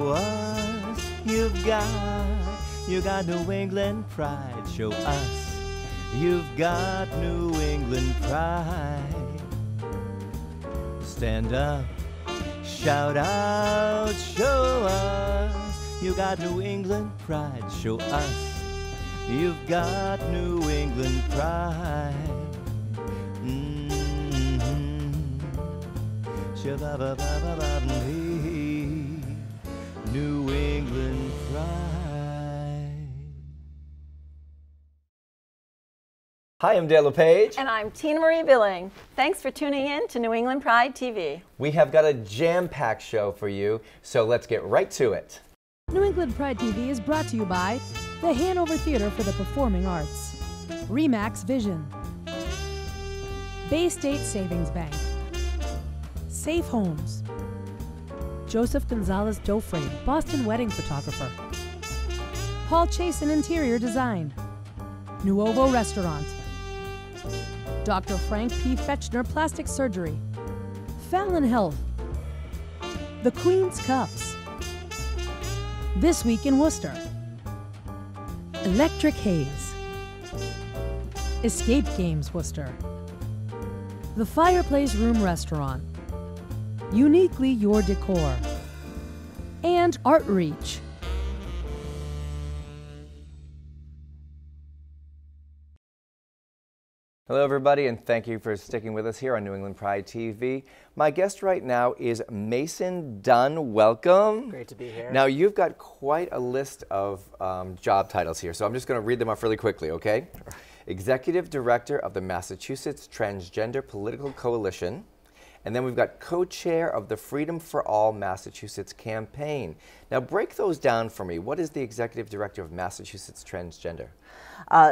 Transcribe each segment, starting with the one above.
show us you got New England pride. Show us you've got New England pride. Stand up, shout out, show us you got New England pride. Show us you've got New England pride. New England pride. Hi, I'm Dale LePage. And I'm Tina Marie Billing. Thanks for tuning in to New England Pride TV. We have got a jam-packed show for you, so let's get right to it. New England Pride TV is brought to you by the Hanover Theater for the Performing Arts, Remax Vision, Bay State Savings Bank, Safe Homes, Joseph Gonzalez Doframe, Boston wedding photographer, Paul Chasen Interior Design, Nuovo Restaurant, Dr. Frank P. Fetchner Plastic Surgery, Fallon Health, The Queen's Cups, This Week in Worcester, Electric Haze, Escape Games Worcester, The Fireplace Room Restaurant, Uniquely Your Decor, and Art Reach. Hello everybody, and thank you for sticking with us here on New England Pride TV. My guest right now is Mason Dunn. Welcome. Great to be here. Now you've got quite a list of job titles here, so I'm just going to read them off really quickly, okay? Executive Director of the Massachusetts Transgender Political Coalition. And then we've got co-chair of the Freedom for All Massachusetts campaign. Now break those down for me. What is the Executive Director of Massachusetts Transgender?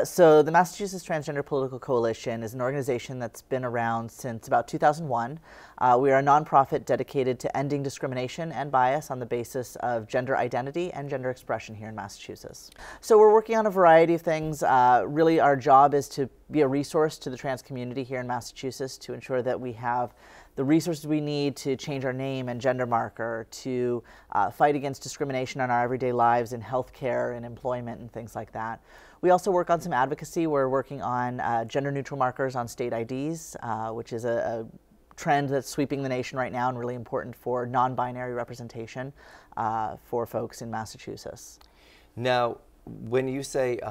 So the Massachusetts Transgender Political Coalition is an organization that's been around since about 2001. We are a nonprofit dedicated to ending discrimination and bias on the basis of gender identity and gender expression here in Massachusetts. So we're working on a variety of things. Really our job is to be a resource to the trans community here in Massachusetts to ensure that we have the resources we need to change our name and gender marker, to fight against discrimination in our everyday lives in healthcare and employment and things like that. We also work on some advocacy. We're working on gender neutral markers on state IDs, which is a trend that's sweeping the nation right now and really important for non-binary representation for folks in Massachusetts. Now, when you say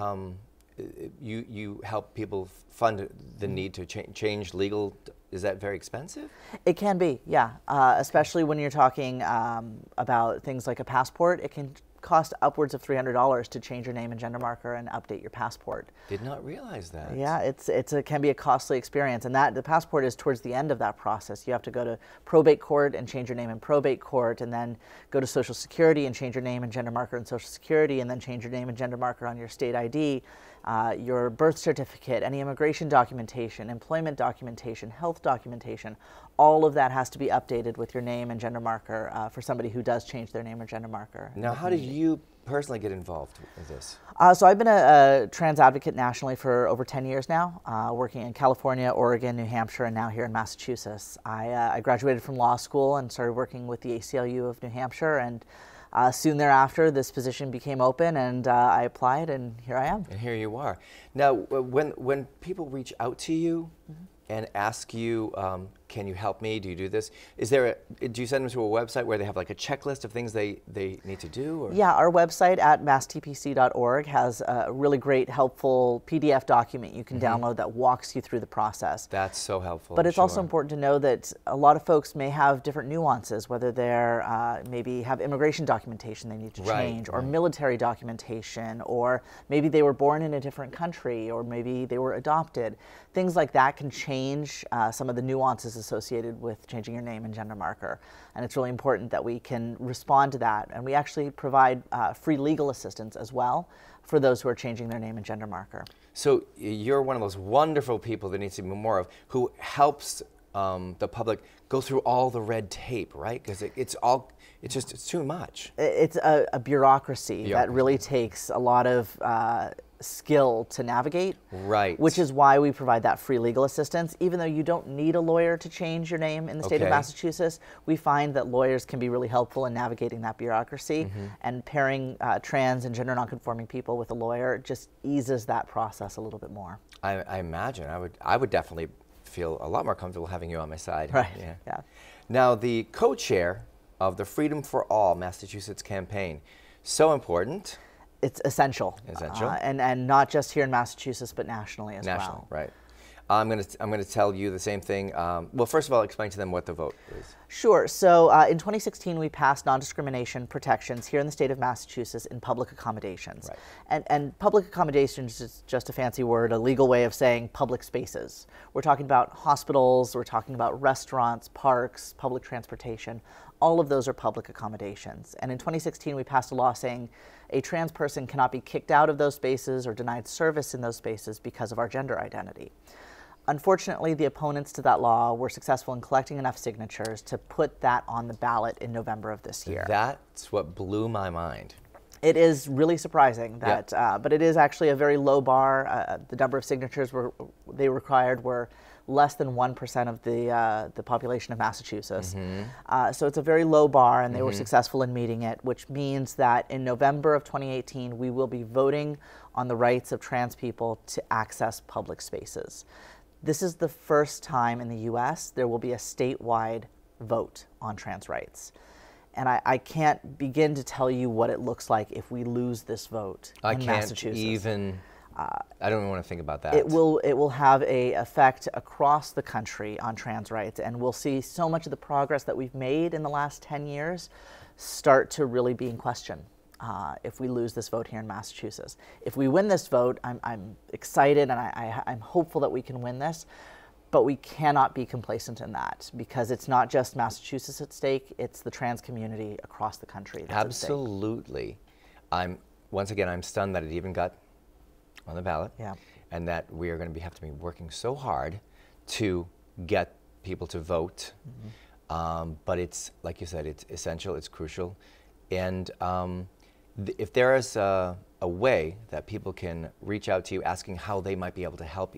you help people fund the need to change legal, is that very expensive? It can be, yeah. Especially when you're talking about things like a passport. It can cost upwards of $300 to change your name and gender marker and update your passport. Did not realize that. Yeah, it can be a costly experience, and the passport is towards the end of that process. You have to go to probate court and change your name in probate court, and then go to Social Security and change your name and gender marker in Social Security, and then change your name and gender marker on your state ID. Your birth certificate, any immigration documentation, employment documentation, health documentation, all of that has to be updated with your name and gender marker for somebody who does change their name or gender marker. Now, how did you personally get involved with this? So I've been a trans advocate nationally for over 10 years now, working in California, Oregon, New Hampshire, and now here in Massachusetts. I graduated from law school and started working with the ACLU of New Hampshire, and soon thereafter, this position became open, and I applied, and here I am. And here you are. Now, when people reach out to you and ask you, can you help me? Do you do this? Do you send them to a website where they have like a checklist of things they need to do? Or? Yeah, our website at masstpc.org has a really great, helpful PDF document you can download that walks you through the process. That's so helpful. But it's also important to know that a lot of folks may have different nuances, whether they're maybe have immigration documentation they need to change, or military documentation, or maybe they were born in a different country, or maybe they were adopted. Things like that can change some of the nuances associated with changing your name and gender marker. And it's really important that we can respond to that. And we actually provide free legal assistance as well for those who are changing their name and gender marker. So you're one of those wonderful people that needs to be more of, who helps the public go through all the red tape, right? Because it's too much. It's a bureaucracy that really takes a lot of skill to navigate. Right. Which is why we provide that free legal assistance. Even though you don't need a lawyer to change your name in the state of Massachusetts, we find that lawyers can be really helpful in navigating that bureaucracy, and pairing trans and gender nonconforming people with a lawyer just eases that process a little bit more. I imagine I would definitely feel a lot more comfortable having you on my side. Right. Yeah. Now, the co-chair of the Freedom for All Massachusetts campaign, so important. It's essential. Essential. And not just here in Massachusetts, but nationally as well. Right. I'm going to tell you the same thing. Well, first of all, explain to them what the vote is. Sure. So in 2016, we passed non-discrimination protections here in the state of Massachusetts in public accommodations. Right. And public accommodations is just a fancy word, a legal way of saying public spaces. We're talking about hospitals, we're talking about restaurants, parks, public transportation. All of those are public accommodations. And in 2016, we passed a law saying a trans person cannot be kicked out of those spaces or denied service in those spaces because of our gender identity. Unfortunately, the opponents to that law were successful in collecting enough signatures to put that on the ballot in November of this year. That's what blew my mind. It is really surprising that, but it is actually a very low bar. The number of signatures they required were less than 1% of the population of Massachusetts. So it's a very low bar, and they were successful in meeting it, which means that in November of 2018, we will be voting on the rights of trans people to access public spaces. This is the first time in the U.S. there will be a statewide vote on trans rights. And I can't begin to tell you what it looks like if we lose this vote in Massachusetts. I don't even want to think about that. It will have a effect across the country on trans rights, and we'll see so much of the progress that we've made in the last 10 years start to really be in question if we lose this vote here in Massachusetts. If we win this vote, I'm excited, and I'm hopeful that we can win this. But we cannot be complacent in that, because it's not just Massachusetts at stake, it's the trans community across the country that's Absolutely. Once again, I'm stunned that it even got on the ballot, and that we are going to have to be working so hard to get people to vote. But it's, like you said, it's essential, it's crucial. And if there is a way that people can reach out to you asking how they might be able to help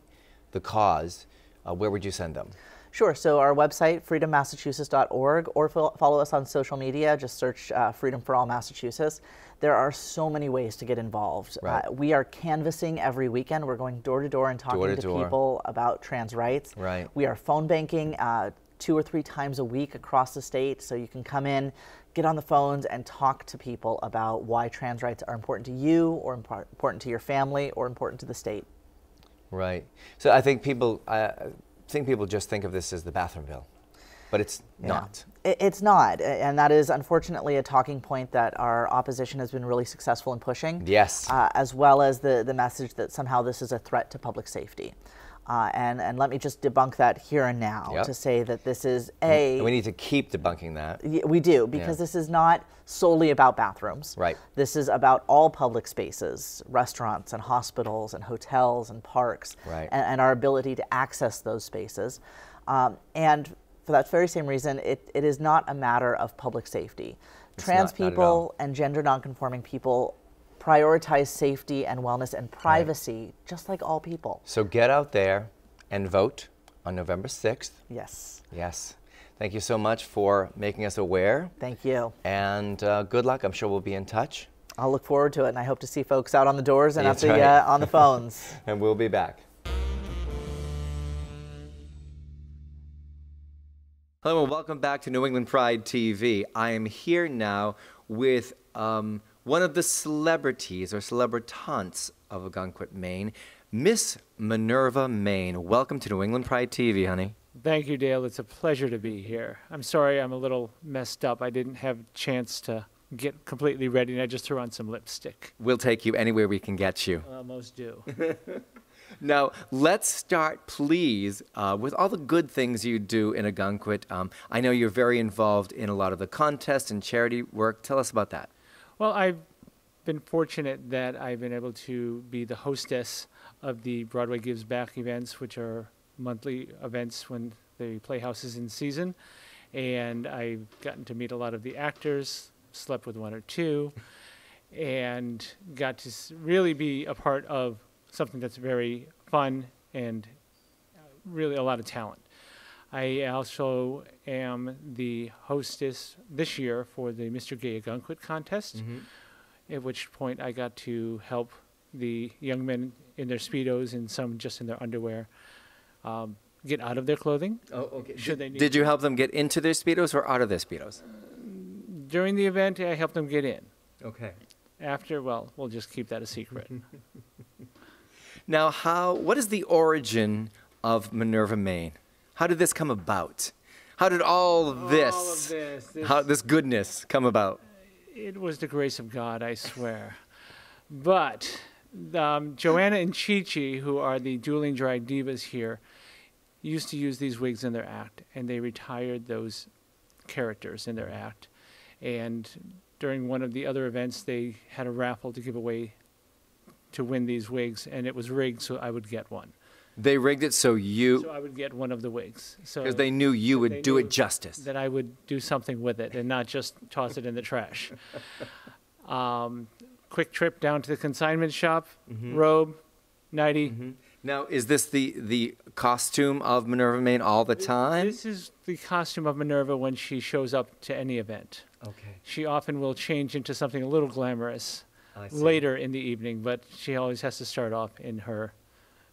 the cause, where would you send them? Sure. So our website, freedommassachusetts.org, or follow us on social media. Just search Freedom for All Massachusetts. There are so many ways to get involved. Right. We are canvassing every weekend. We're going door to door and talking to people about trans rights. Right. We are phone banking 2 or 3 times a week across the state. So you can come in, get on the phones, and talk to people about why trans rights are important to you, or important to your family, or important to the state. Right. So I think people just think of this as the bathroom bill, but it's not. It's not, and that is unfortunately a talking point that our opposition has been really successful in pushing. Yes. As well as the message that somehow this is a threat to public safety. And let me just debunk that here and now to say that this is we need to keep debunking that. We do, because this is not solely about bathrooms. Right. This is about all public spaces, restaurants and hospitals and hotels and parks, and our ability to access those spaces. And for that very same reason, it is not a matter of public safety. Trans people and gender nonconforming people prioritize safety and wellness and privacy, just like all people. So get out there and vote on November 6th. Yes. Yes. Thank you so much for making us aware. Thank you. And good luck. I'm sure we'll be in touch. I'll look forward to it, and I hope to see folks out on the doors and on the phones. And we'll be back. Hello and welcome back to New England Pride TV. I am here now with one of the celebrities or celebritantes of Ogunquit, Maine, Miss Minerva Maine. Welcome to New England Pride TV, honey. Thank you, Dale. It's a pleasure to be here. I'm sorry I'm a little messed up. I didn't have a chance to get completely ready, and I just threw on some lipstick. We'll take you anywhere we can get you. Most do. Now, let's start, please, with all the good things you do in Ogunquit. I know you're very involved in a lot of the contests and charity work. Tell us about that. Well, I've been fortunate that I've been able to be the hostess of the Broadway Gives Back events, which are monthly events when the Playhouse is in season. And I've gotten to meet a lot of the actors, slept with one or two, and got to really be a part of something that's very fun and really a lot of talent. I also am the hostess this year for the Mr. Gay Ogunquit contest, at which point I got to help the young men in their Speedos and some just in their underwear get out of their clothing. Oh, okay. Should they need Did you help them get into their Speedos or out of their Speedos? During the event, I helped them get in. Okay. After, well, we'll just keep that a secret. Now, what is the origin of Minerva, Maine? How did this come about? How did all of this, this goodness come about? It was the grace of God, I swear. But Joanna and Chi-Chi, who are the dueling drag divas here, used to use these wigs in their act, and they retired those characters in their act. And during one of the other events, they had a raffle to give away to win these wigs, and it was rigged, so I would get one. They rigged it so I would get one of the wigs. Because they knew you would do it justice. That I would do something with it and not just toss it in the trash. Quick trip down to the consignment shop, robe, nightie. Now, is this the costume of Minerva, Maine all the time? This is the costume of Minerva when she shows up to any event. Okay. She often will change into something a little glamorous I see. later in the evening, but she always has to start off in her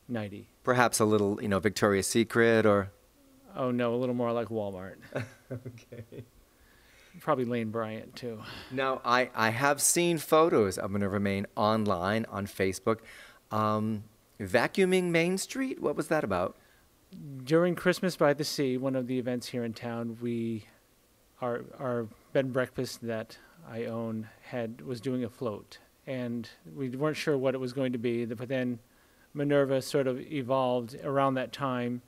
nightie. Perhaps a little, Victoria's Secret or... Oh, no, a little more like Walmart. Okay. Probably Lane Bryant, too. Now, I have seen photos of Minerva, Maine online on Facebook. Vacuuming Main Street? What was that about? During Christmas by the Sea, one of the events here in town, our bed and breakfast that I own was doing a float. And we weren't sure what it was going to be, but then Minerva sort of evolved around that time,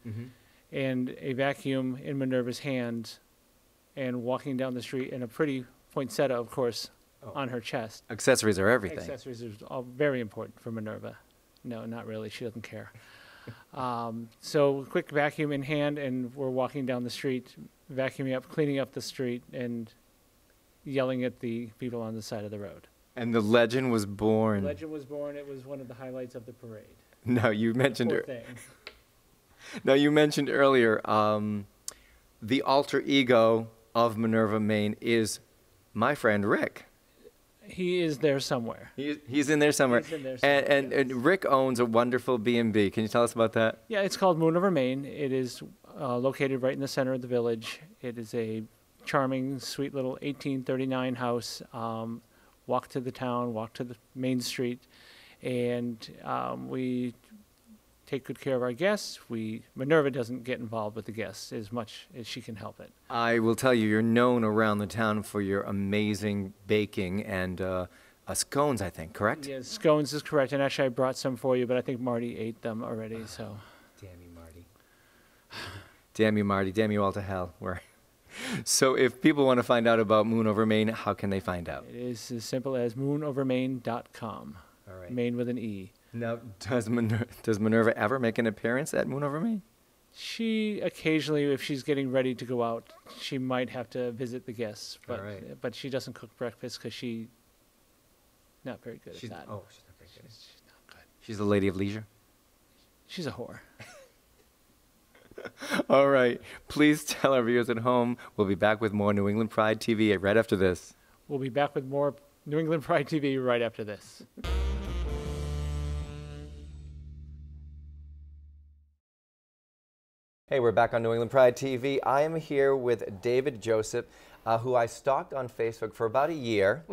and a vacuum in Minerva's hands, and walking down the street, and a pretty poinsettia, of course, on her chest. Accessories are everything. Accessories are all very important for Minerva. No, not really. She doesn't care. So quick vacuum in hand, and we're walking down the street, vacuuming up, cleaning up the street, and yelling at the people on the side of the road. And the legend was born. The legend was born. It was one of the highlights of the parade. No, you mentioned Poor thing. Now, you mentioned earlier the alter ego of Minerva, Maine is my friend Rick. He is there somewhere. He's in there somewhere. He's in there somewhere, And Rick owns a wonderful B&B. Can you tell us about that? Yeah, it's called Moon Over Maine. It is located right in the center of the village. It is a charming, sweet little 1839 house. Walk to the town, walk to the main street, and we take good care of our guests. Minerva doesn't get involved with the guests as much as she can help it. I will tell you, you're known around the town for your amazing baking and scones, I think, correct? Yes, scones is correct, and actually I brought some for you, but I think Marty ate them already, so. Damn you, Marty. Damn you, Marty. Damn you all to hell. So if people want to find out about Moon Over Maine, how can they find out? It is as simple as moonovermaine.com. All right. Maine with an E. Now, does Minerva ever make an appearance at Moon Over Maine? She occasionally, if she's getting ready to go out, she might have to visit the guests, but All right. but she doesn't cook breakfast because she's not very good at that. Oh, she's not very good. She's not good. She's a lady of leisure. She's a whore. All right. Please tell our viewers at home we'll be back with more New England Pride TV right after this. We'll be back with more New England Pride TV right after this. Hey, we're back on New England Pride TV. I am here with David Joseph, who I stalked on Facebook for about a year.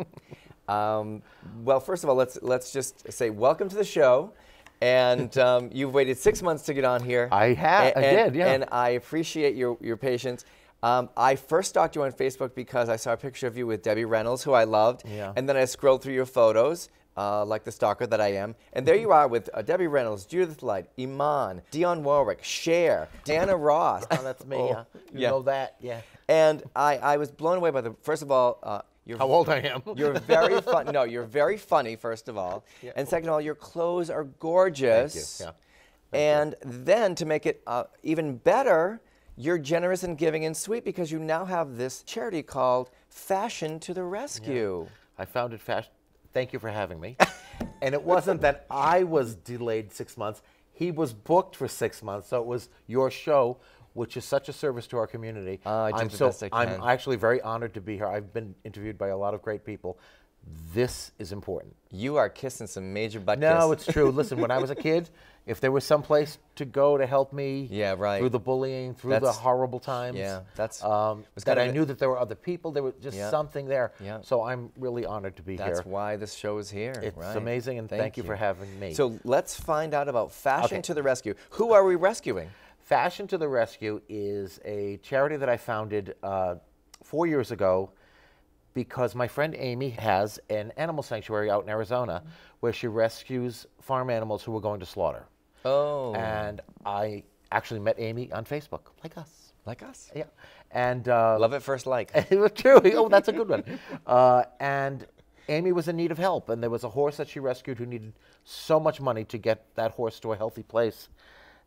Well, first of all, let's just say welcome to the show. And you've waited 6 months to get on here. I did, yeah. And I appreciate your patience. I first stalked you on Facebook because I saw a picture of you with Debbie Reynolds, who I loved. Yeah. And then I scrolled through your photos, like the stalker that I am. And there you are with Debbie Reynolds, Judith Light, Iman, Dionne Warwick, Cher, Diana Ross. Oh, that's me, yeah. You yeah. know that, yeah. And I was blown away by first of all, how old I am. You're very fun. No, you're very funny, first of all. Yeah. And second of all, your clothes are gorgeous. Thank you. Yeah. And then to make it even better, you're generous and giving and sweet because you now have this charity called Fashion to the Rescue. I founded Fashion. Thank you for having me. And it wasn't that I was delayed 6 months. He was booked for 6 months. So it was your show, which is such a service to our community. I did the best I can. I'm actually very honored to be here. I've been interviewed by a lot of great people. This is important. You are kissing some major butt No, kiss. it's true. Listen, when I was a kid, if there was some place to go to help me Yeah, right. through the bullying, through the That's- horrible times, yeah, that's- was that kind I of a- knew that there were other people, there was just Yeah. something there. Yeah. So I'm really honored to be here. That's why this show is here. It's right. amazing, and thank you for having me. So let's find out about Fashion Okay. to the Rescue. Who are we rescuing? Fashion to the Rescue is a charity that I founded 4 years ago because my friend Amy has an animal sanctuary out in Arizona where she rescues farm animals who were going to slaughter. Oh, And I actually met Amy on Facebook, like us. like us. Yeah. And Love at first like. it was true. Oh, that's a good one. And Amy was in need of help, and there was a horse that she rescued who needed so much money to get that horse to a healthy place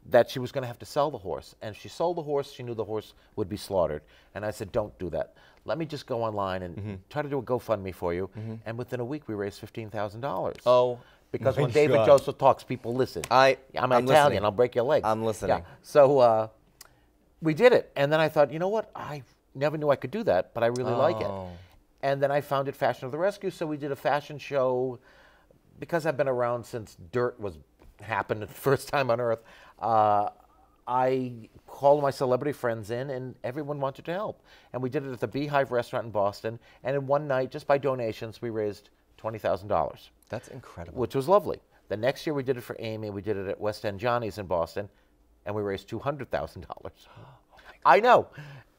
that she was going to have to sell the horse. And she sold the horse. She knew the horse would be slaughtered. And I said, don't do that. Let me just go online and try to do a GoFundMe for you. And within a week, we raised $15,000. Oh, Because my when David God. Joseph talks, people listen. I'm I'm Italian. listening. I'll break your legs. I'm listening. Yeah. So we did it. And then I thought, you know what? I never knew I could do that, but I really like it. Oh. And then I founded Fashion of the Rescue. So we did a fashion show. Because I've been around since dirt was happened the first time on Earth, I called my celebrity friends in, and everyone wanted to help. And we did it at the Beehive restaurant in Boston. And in one night, just by donations, we raised $20,000, That's incredible. which was lovely. The next year, we did it for Amy. We did it at West End Johnny's in Boston, and we raised $200,000. I know.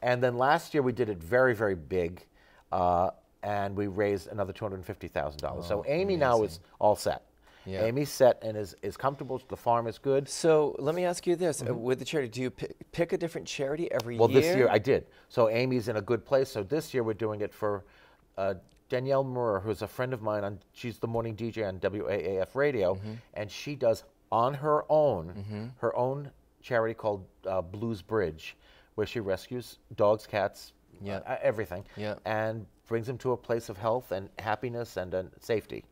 And then last year, we did it very, very big, and we raised another $250,000. So Amy now is all set. Yeah. Amy's set and is comfortable. The farm is good. So let me ask you this: with the charity, do you pick a different charity every Well, year? this year I did. So Amy's in a good place. So this year we're doing it for Danielle Murr, who's a friend of mine. She's the morning DJ on WAAF radio, and she does on her own charity called Blues Bridge, where she rescues dogs, cats, Yeah. everything, Yeah. and brings them to a place of health and happiness and safety.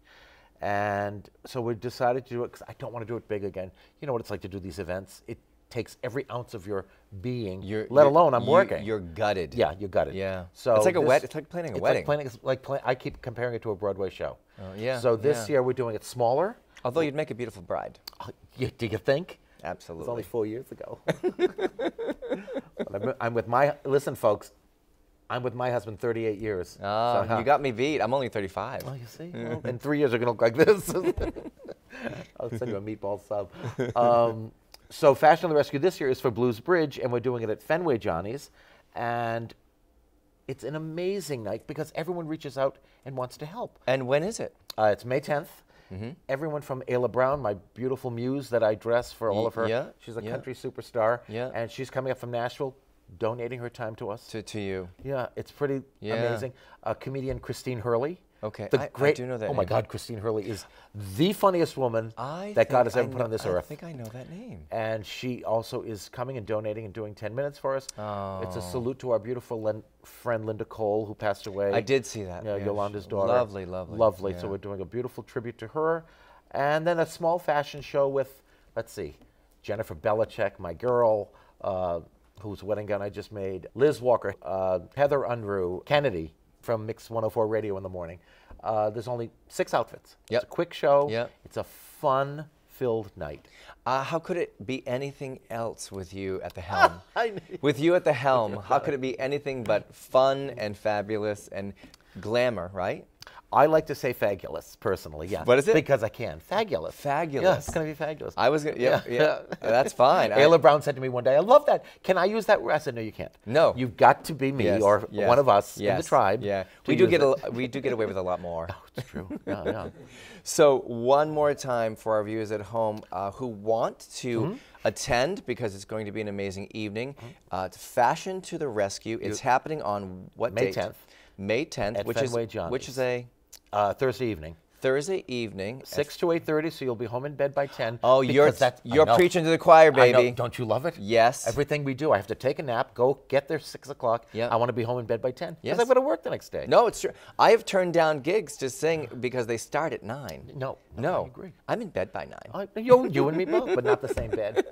And so we decided to do it because I don't want to do it big again. You know what it's like to do these events. It takes every ounce of your being, let alone I'm working. You're gutted. Yeah, you got it. Yeah. So it's like this- it's like planning a it's wedding. I keep comparing it to a Broadway show. yeah, So this yeah. year we're doing it smaller. Although you'd make a beautiful bride. Do you think? It Absolutely. was only 4 years ago. But I'm with listen, folks, I'm with my husband 38 years. Oh, So, you got me beat. I'm only 35. Well, you see, well, in 3 years, you're going to look like this. I'll send you a meatball sub. So Fashion of the Rescue this year is for Blues Bridge, and we're doing it at Fenway Johnny's. And it's an amazing night because everyone reaches out and wants to help. And when is it? It's May 10th. Everyone from Ayla Brown, my beautiful muse that I dress for all of her. yeah, She's a yeah. country superstar. Yeah. And she's coming up from Nashville, donating her time to us. To you. Yeah, it's pretty Yeah. amazing. Comedian Christine Hurley. Okay, The I great, do know that Oh my name. God, Christine Hurley is the funniest woman I that God think has ever I put know- on this I earth. think I know that name. And she also is coming and donating and doing 10 minutes for us. It's a salute to our beautiful friend Linda Cole, who passed away. I did see that. Yeah, Yeah, Yolanda's she- daughter. lovely, lovely. Lovely. So Yeah. we're doing a beautiful tribute to her. And then a small fashion show with, let's see, Jennifer Belichick, my girl, whose wedding gown I just made, Liz Walker, Heather Unruh, Kennedy from Mix 104 Radio in the morning. There's only 6 outfits. Yep. It's a quick show. Yep. It's a fun-filled night. How could it be anything else with you at the helm? I know. With you at the helm, how could it be anything but fun and fabulous and glamour, right? I like to say fabulous, personally, yeah. What is it? Because I can. Fabulous. Fabulous. Yeah, it's going to be fabulous. I was gonna, yeah, that's fine. Ayla Brown said to me one day, I love that. Can I use that word? I said, no, you can't. No. You've got to be me Yes, or yes, one of us in the yes, tribe. Yeah, to we do use get it. we do get away with a lot more. It's true. Yeah, yeah. So one more time for our viewers at home who want to attend, because it's going to be an amazing evening. To Fashion to the Rescue. It's happening on what May date? 10th. May 10th, At which Fenway is Johnny's. which is a Thursday evening. Thursday evening. 6 to 8:30, so you'll be home in bed by 10. Oh, you're because I you're know. preaching to the choir, I know. baby. Don't you love it? Yes. Everything we do, I have to take a nap, go get there 6 o'clock. Yeah. I want to be home in bed by 10 Yes. because I've got to work the next day. No, it's true. I have turned down gigs to sing because they start at 9. No, No. I agree. I'm in bed by 9. You and me both, but not the same bed.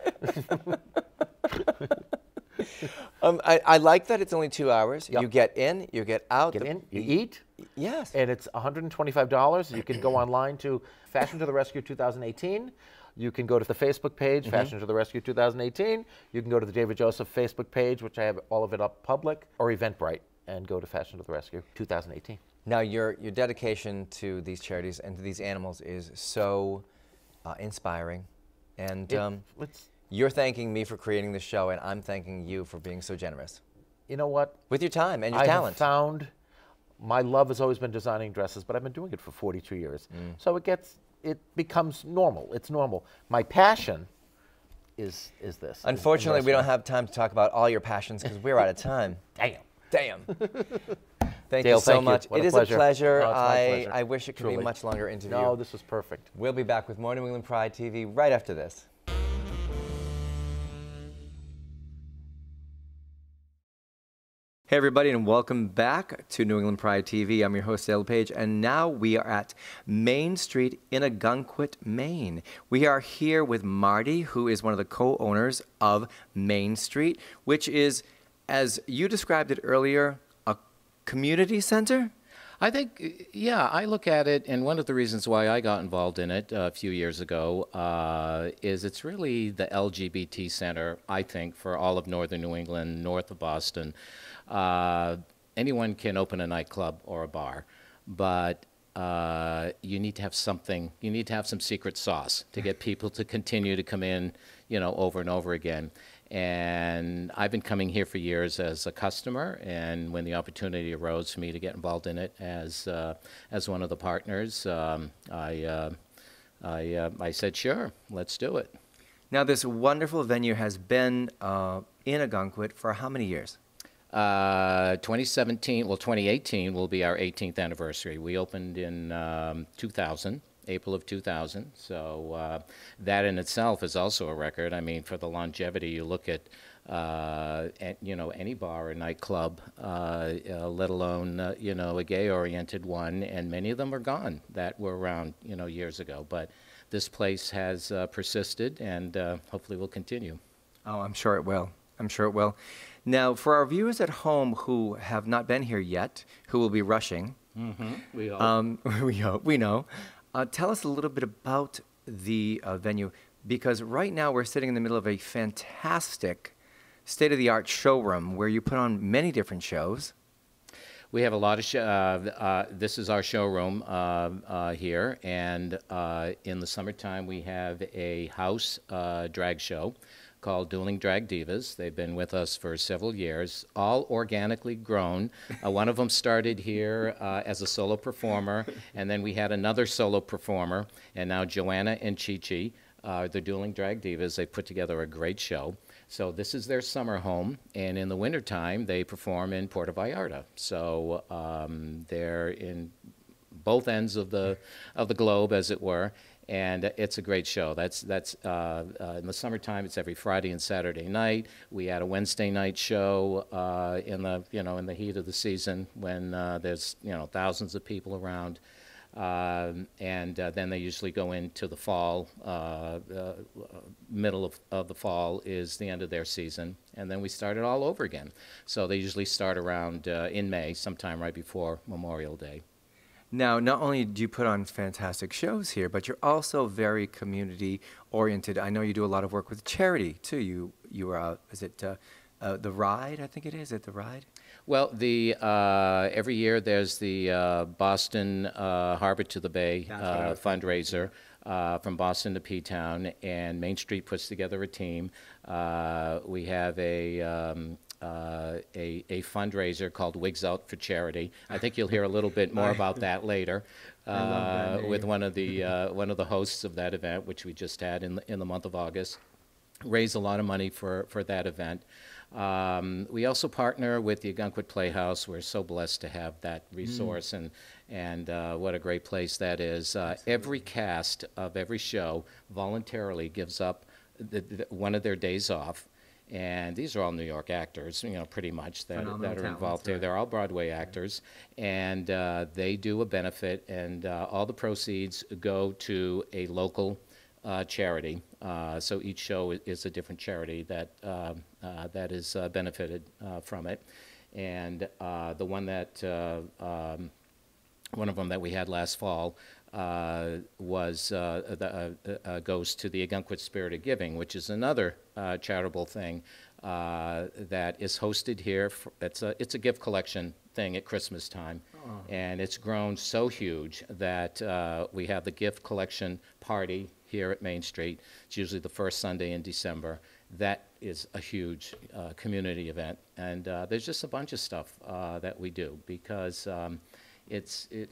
I like that it's only 2 hours. Yep. You get in, you get out. Get in, you eat, Yes. and it's $125. You can go online to Fashion to the Rescue 2018. You can go to the Facebook page, Fashion to the Rescue 2018. You can go to the David Joseph Facebook page, which I have all of it up public, or Eventbrite, and go to Fashion to the Rescue 2018. Now, your dedication to these charities and to these animals is so inspiring. And you're thanking me for creating this show, and I'm thanking you for being so generous You know what? with your time and your I talent. have found my love has always been designing dresses, but I've been doing it for 42 years. So it becomes normal. It's normal. My passion is this. Unfortunately, we don't have time to talk about all your passions because we're out of time. Damn. Thank Dale, you so thank you. much. What It a is pleasure. a pleasure. Oh, it's my pleasure. I wish it could be a Truly. much longer interview. No, this was perfect. We'll be back with more New England Pride TV right after this. Hey everybody, and welcome back to New England Pride TV. I'm your host, Dale Page, and now we are at Main Street in Ogunquit, Maine. We are here with Marty, who is one of the co-owners of Main Street, which is, as you described it earlier, a community center? I think, yeah, I look at it, and one of the reasons why I got involved in it a few years ago is it's really the LGBT center, I think, for all of northern New England, north of Boston. Anyone can open a nightclub or a bar, but you need to have something, you need to have some secret sauce to get people to continue to come in, you know, over and over again. And I've been coming here for years as a customer, and when the opportunity arose for me to get involved in it as one of the partners, I said, sure, let's do it. Now, this wonderful venue has been in Ogunquit for how many years? 2017, well, 2018 will be our 18th anniversary. We opened in 2000. April of 2000, so that in itself is also a record. I mean, for the longevity, you look at you know, any bar or nightclub, let alone you know, a gay-oriented one, and many of them are gone that were around, you know, years ago. But this place has persisted, and hopefully will continue. Oh, I'm sure it will. I'm sure it will. Now, for our viewers at home who have not been here yet, who will be rushing, We hope. we know. Tell us a little bit about the venue, because right now we're sitting in the middle of a fantastic state-of-the-art showroom where you put on many different shows. We have a lot of this is our showroom here, and in the summertime we have a house drag show called Dueling Drag Divas. They've been with us for several years, all organically grown. One of them started here as a solo performer, and then we had another solo performer, and now Joanna and Chi-Chi, the Dueling Drag Divas, they put together a great show. So this is their summer home, and in the wintertime, they perform in Puerto Vallarta. So they're in both ends of the globe, as it were. And it's a great show. That's in the summertime. It's every Friday and Saturday night. We had a Wednesday night show in the heat of the season when there's thousands of people around, and then they usually go into the fall. Middle of the fall is the end of their season, and then we start it all over again. So they usually start around in May, sometime right before Memorial Day. Now, not only do you put on fantastic shows here, but you're also very community-oriented. I know you do a lot of work with charity, too. You are, is it The Ride, I think it is? Is it The Ride? Well, every year there's the Boston Harbor to the Bay fundraiser from Boston to P-Town, and Main Street puts together a team. We have a fundraiser called Wigs Out for Charity. I think you'll hear a little bit more about that later with one of the hosts of that event, which we just had in the month of August. Raise a lot of money for that event. We also partner with the Ogunquit Playhouse. We're so blessed to have that resource, and what a great place that is. Every cast of every show voluntarily gives up one of their days off. And these are all New York actors, pretty much that are involved there. They're all Broadway actors, and they do a benefit, and all the proceeds go to a local charity. So each show is a different charity that is benefited from it. And the one that one of them that we had last fall goes to the Ogunquit Spirit of Giving, which is another charitable thing that is hosted here. It's a gift collection thing at Christmas time, and it's grown so huge that we have the gift collection party here at Main Street. It's usually the first Sunday in December. That is a huge community event, and there's just a bunch of stuff that we do because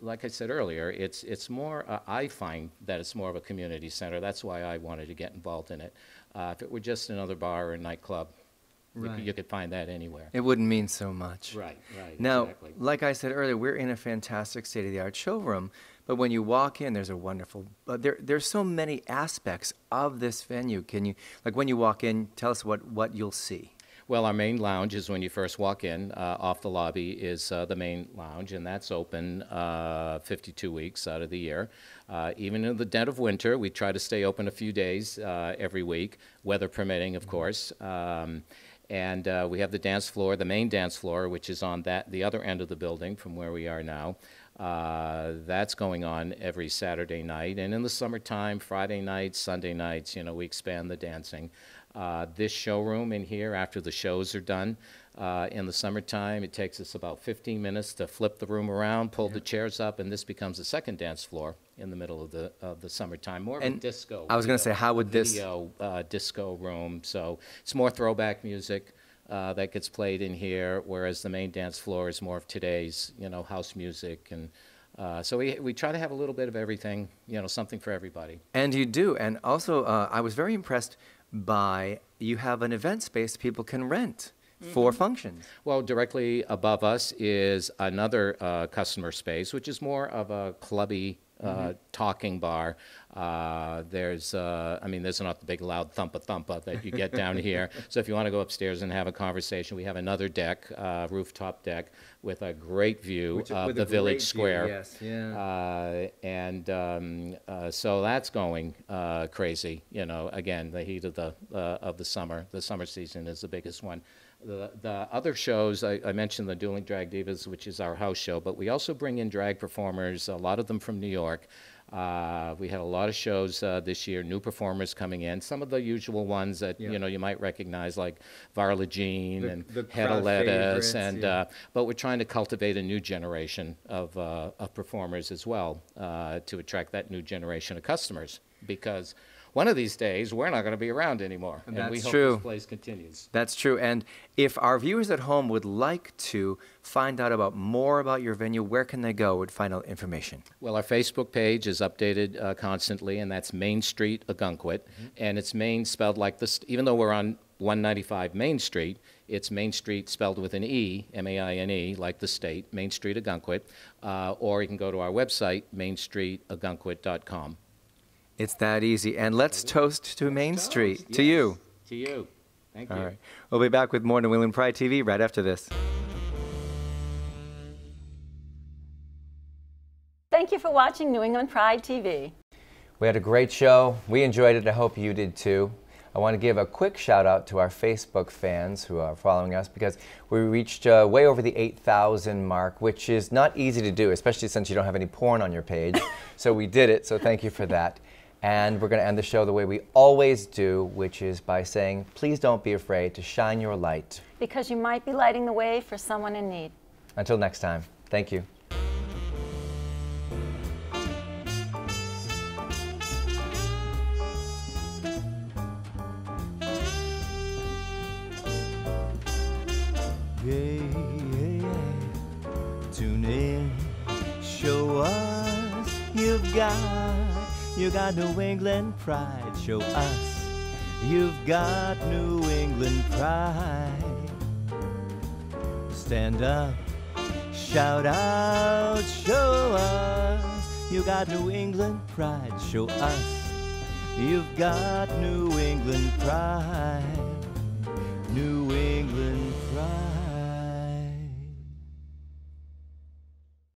like I said earlier, it's more, I find that it's more of a community center. That's why I wanted to get involved in it. If it were just another bar or a nightclub, you could find that anywhere. It wouldn't mean so much. Right, Now, exactly. like I said earlier, we're in a fantastic state-of-the-art showroom, but when you walk in, there's a wonderful, there's so many aspects of this venue. Can you, like when you walk in, tell us what you'll see? Well, our main lounge is when you first walk in. Off the lobby is the main lounge, and that's open 52 weeks out of the year. Even in the dead of winter, we try to stay open a few days every week, weather permitting, of course. And we have the dance floor, the main dance floor, which is on the other end of the building from where we are now. That's going on every Saturday night. And in the summertime, Friday nights, Sunday nights, we expand the dancing. This showroom in here, after the shows are done, in the summertime, it takes us about 15 minutes to flip the room around, pull the chairs up, and this becomes a second dance floor in the middle of the summertime. More of a disco. I was going to say, how would this video disco room? So it's more throwback music that gets played in here, whereas the main dance floor is more of today's, house music, and so we try to have a little bit of everything, something for everybody. And you do, and also I was very impressed by you have an event space people can rent for functions. Well, directly above us is another customer space, which is more of a clubby talking bar. There's not the big loud thumpa that you get down here. So if you want to go upstairs and have a conversation, we have another deck, rooftop deck, with a great view of the village square. Yes, yeah. So that's going crazy. Again, the heat of the summer. The summer season is the biggest one. The other shows, I mentioned the Dueling Drag Divas, which is our house show, but we also bring in drag performers, a lot of them from New York. We had a lot of shows this year, new performers coming in. Some of the usual ones that you might recognize, like Varla Jean and Hedda Lettuce, and but we're trying to cultivate a new generation of performers as well to attract that new generation of customers, because one of these days, we're not going to be around anymore. And we hope this place continues. That's true. And if our viewers at home would like to find out more about your venue, where can they go to find out information? Well, our Facebook page is updated constantly, and that's Main Street Ogunquit. And it's Main spelled like this, even though we're on 195 Main Street, it's Main Street spelled with an E, M-A-I-N-E, like the state, Main Street Ogunquit. Or you can go to our website, mainstreetogunquit.com. It's that easy. And let's toast to Main Street. Yes. To you. To you. Thank you. All right. We'll be back with more New England Pride TV right after this. Thank you for watching New England Pride TV. We had a great show. We enjoyed it. I hope you did too. I want to give a quick shout out to our Facebook fans who are following us, because we reached way over the 8,000 mark, which is not easy to do, especially since you don't have any porn on your page. So we did it, so thank you for that. And we're going to end the show the way we always do, which is by saying, please don't be afraid to shine your light. Because you might be lighting the way for someone in need. Until next time, thank you. Tune in, show us you've got New England pride. Show us you've got New England pride. stand up, shout out, show us. You got New England pride, show us. You've got New England pride, New England pride.